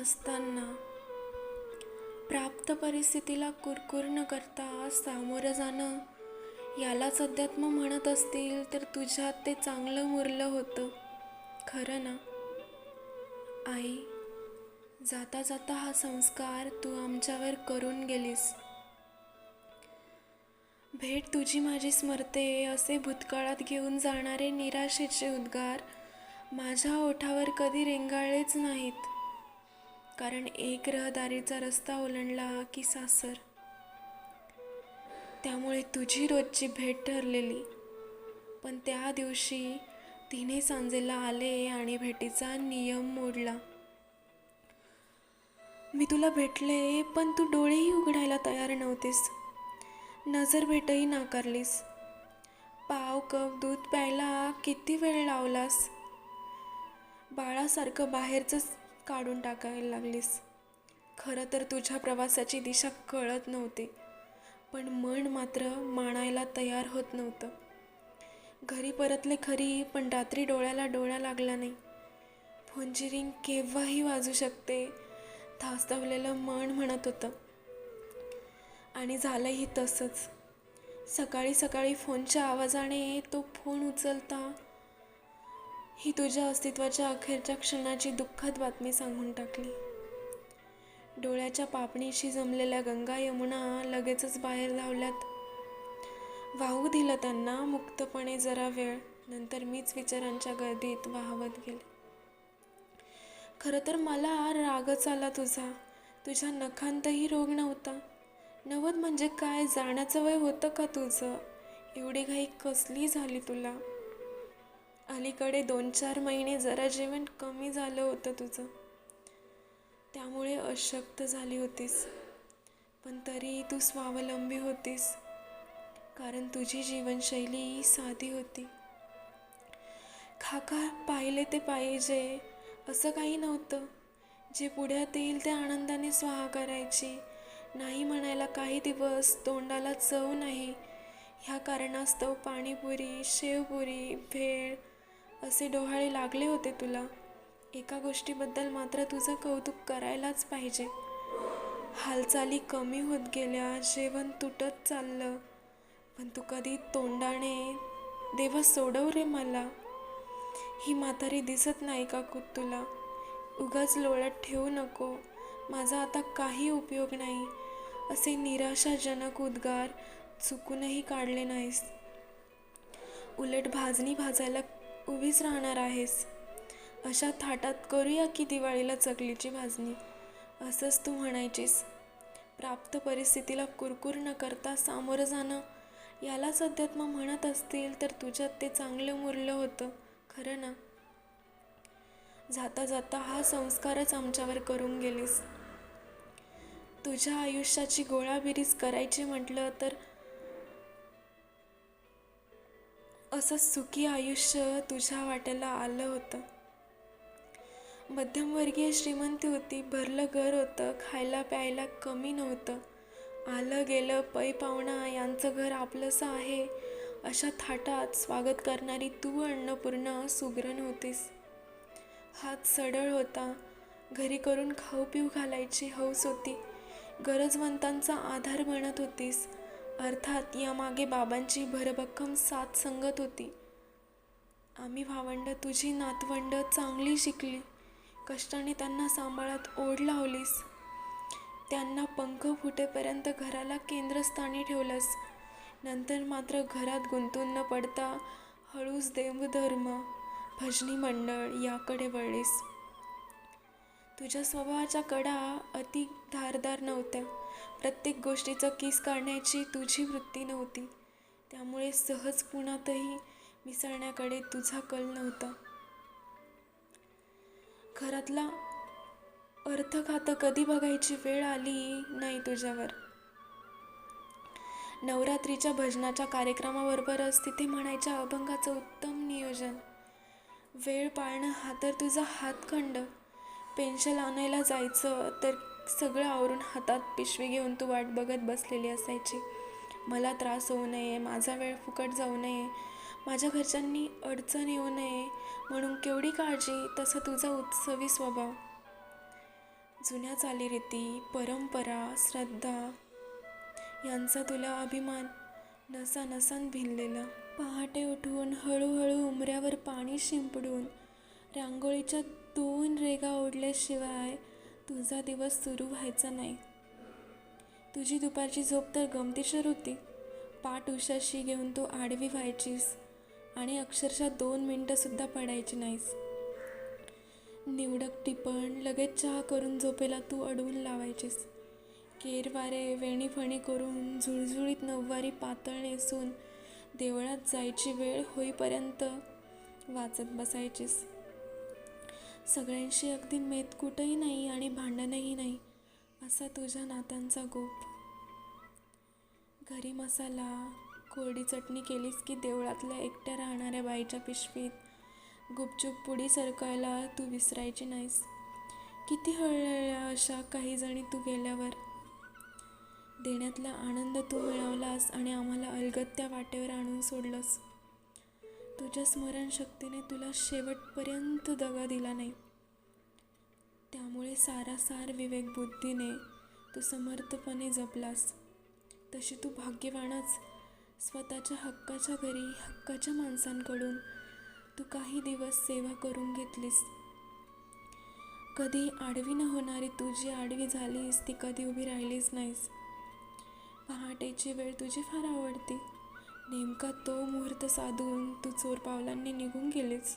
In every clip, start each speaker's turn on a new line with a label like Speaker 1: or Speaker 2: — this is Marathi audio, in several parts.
Speaker 1: असताना प्राप्त परिस्थितीला कुरकुर न करता सामोरं जाणं, यालाच अध्यात्म म्हणत असतील तर तुझ्यात ते चांगलं मुरलं होतं, खरं ना? आई, जाता जाता हा संस्कार तू आमच्यावर करून गेलीस. भेट तुझी माझी स्मरते असे भूतकाळात घेऊन जाणारे निराशेचे उद्गार माझ्या ओठावर कधी रेंगाळलेच नाहीत. कारण एक रहदारीचा रस्ता ओलांडला की सासर. त्यामुळे तुझी रोजची भेट ठरलेली. पण त्या दिवशी तिने सांजेला आले आणि भेटीचा नियम मोडला. मी तुला भेटले पण तू डोळेही उघडायला तयार नव्हतीस. नजर भेटही नाकारलीस. पाव कप दूध प्यायला किती वेळ लावलास. बाळासारखं बाहेरचंच काढून टाकायला लागलीस. खरं तर तुझ्या प्रवासाची दिशा कळत नव्हती, पण मन मात्र मानायला तयार होत नव्हतं. घरी परतले खरी, पण रात्री डोळ्याला डोळा लागला नाही. फोनची रिंग केव्हाही वाजू शकते, धास्तावलेलं मन म्हणत होतं. आणि झालंही तसंच. सकाळी सकाळी फोनच्या आवाजाने तो फोन उचलता ही तुझ्या अस्तित्वाच्या अखेरच्या क्षणाची दुःखद बातमी सांगून टाकली. डोळ्याच्या पापणीशी जमलेल्या गंगा यमुना लगेचच बाहेर धावल्यात. वाहू दिलं त्यांना मुक्तपणे जरा वेळ, नंतर मीच विचारांच्या गर्दीत वाहवत गेले. खरं तर मला रागच आला तुझा. तुझ्या नखांतही रोग नव्हता. नवद म्हणजे काय, जाण्याचं वय होतं का तुझं? एवढी घाई कसली झाली तुला? अलीकडे 2-4 महिने जरा जेवण कमी झालं होतं तुझं, त्यामुळे अशक्त झाली होतीस. पण तरी तू स्वावलंबी होतीस, कारण तुझी जीवनशैली साधी होती. खाका पाहिले ते पाहिजे असं काही नव्हतं. जे पुढ्यात येईल ते आनंदाने स्वाहा करायची. नाही म्हणायला काही दिवस, तोंडाला चव नाही ह्या कारणास्तव पाणीपुरी, शेवपुरी, भेळ असे डोहाळे लागले होते तुला. एका गोष्टीबद्दल मात्र तुझं कौतुक करायलाच पाहिजे. हालचाली कमी होत गेल्या, जेवण तुटत चाललं, पण तू कधी तोंडाने देवा सोडव रे मला, ही म्हातारी दिसत नाही का तुला? उगाच लोळत ठेवू नको, माझा आता काही उपयोग नाही असे निराशाजनक उद्गार चुकूनही काढले नाहीस. उलट भाजणी भाजायला उभीच राहणार आहेस. अशा थाटात करूया की दिवाळीला चकलीची भाजणी, असंच तू म्हणायचीस. प्राप्त परिस्थितीला कुरकुर न करता सामोरं जाणं, यालाच अध्यात्म म्हणत असतील तर तुझ्यात ते चांगलं मुरलं होतं, खरं ना? जाता जाता हा संस्कारच आमच्यावर करून गेलीस. तुझ्या आयुष्याची गोळाबेरीज करायची म्हटलं तर असं सुखी आयुष्य तुझ्या वाट्याला आलं होतं. मध्यमवर्गीय श्रीमंती होती, भरलं घर होतं, खायला प्यायला कमी नव्हतं. आलं गेलं पै पाहुणा यांचं घर आपलंसं आहे अशा थाटात स्वागत करणारी तू अन्नपूर्णा सुगरण होतीस. हात सढळ होता, घरी करून खाऊ पिऊ घालायची हौस होती, गरजवंतांचा आधार बनत होतीस. अर्थात यामागे बाबांची भरभक्कम साथ संगत होती. आम्ही भावंड, तुझी नातवंड चांगली शिकली. कष्टाने त्यांना सांभाळत ओढ लावलीस. त्यांना पंख फुटेपर्यंत घराला केंद्रस्थानी ठेवलंस. नंतर मात्र घरात गुंतून न पडता हळूच देवधर्म, भजनी मंडळ याकडे वळलीस. तुझ्या स्वभावाच्या कडा अति धारदार नव्हत्या. प्रत्येक गोष्टीचं किस काढण्याची तुझी वृत्ती नव्हती. त्यामुळे सहज कुणातही मिसळण्याकडे तुझा कल नव्हता. घरातला अर्थखातं कधी बघायची वेळ आली नाही तुझ्यावर. नवरात्रीच्या भजनाच्या कार्यक्रमाबरोबरच तिथे म्हणायच्या अभंगाचं उत्तम नियोजन. वेळ पाळणं हा तर तुझा हातखंड. पेन्शन आणायला जायचं तर सगळं आवरून हातात पिशवी घेऊन तू वाट बघत बसलेली असायची. मला त्रास होऊ नये, माझा वेळ फुकट जाऊ नये, माझ्या घरच्यांनी अडचण येऊ नये म्हणून केवढी काळजी, तसा तुझा उत्सवी स्वभाव. जुन्या चालीरीती, परंपरा, श्रद्धा यांचा तुला अभिमान नसा नसांत भिनलेला. पहाटे उठून हळूहळू उंबऱ्यावर पाणी शिंपडून रांगोळीच्या 2 रेघा ओढल्याशिवाय तुझा दिवस सुरू व्हायचा नाही. तुझी दुपारची झोप तर गमतीशीर होती. पाठ उशाशी घेऊन तू आडवी व्हायचीस आणि अक्षरशः 2 मिनटंसुद्धा पडायची नाहीस. निवडक टिपण लगेच चहा करून झोपेला तू अडवून लावायचीस. केरवारे वेणीफणी करून झुळझुळीत नऊवारी पातळ नेसून देवळात जायची वेळ होईपर्यंत वाचत बसायचीस. सगळ्यांशी अगदी मेतकूटही नाही आणि भांडणही नाही असा तुझ्या नात्यांचा गोप. घरी मसाला, कोरडी चटणी केलीस की देवळातल्या एकट्या राहणाऱ्या बाईच्या पिशवीत गुपचूप पुडी सरकायला तू विसरायची नाहीस. किती हळहळल्या अशा काही जणी तू गेल्यावर. देण्यातला आनंद तू मिळवलास आणि आम्हाला अलगद वाटेवर आणून सोडलंस. तुझ्या स्मरणशक्तीने तुला शेवटपर्यंत दगा दिला नाही. त्यामुळे सारासार विवेकबुद्धीने तू समर्थपणे जपलास. तशी तू भाग्यवानच. स्वतःच्या हक्काच्या घरी हक्काच्या माणसांकडून तू काही दिवस सेवा करून घेतलीस. कधी आडवी न होणारी तू जी आडवी झालीस ती कधी उभी राहिलीच नाहीस. पहाटेची वेळ तुझी फार आवडती. नेमका तो मुहूर्त साधून तू चोर पावलांनी निघून गेलीस.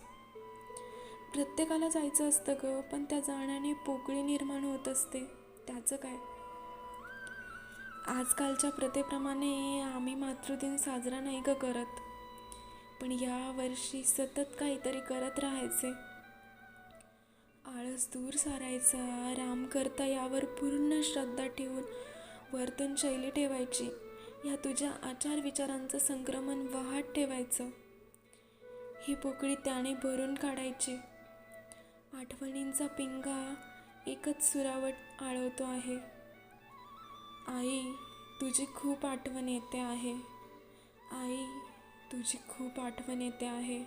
Speaker 1: प्रत्येकाला जायचं असतं ग, पण त्या जाण्याने पोकळी निर्माण होत असते. त्याचं काय? आजकालच्या प्रथेप्रमाणे आम्ही मातृदिन साजरा नाही ग करत, पण या वर्षी सतत काहीतरी करत राहायचे. आळस दूर सारायचा, राम करता यावर पूर्ण श्रद्धा ठेवून वर्तनशैली ठेवायची. या तुझ्या आचार विचारांचं संक्रमण वाहत ठेवायचं. ही पोकळी त्याने भरून काढायची. आठवणींचा पिंगा एकच सुरावट आळवतो आहे. आई, तुझी खूप आठवण येते आहे. आई, तुझी खूप आठवण येते आहे.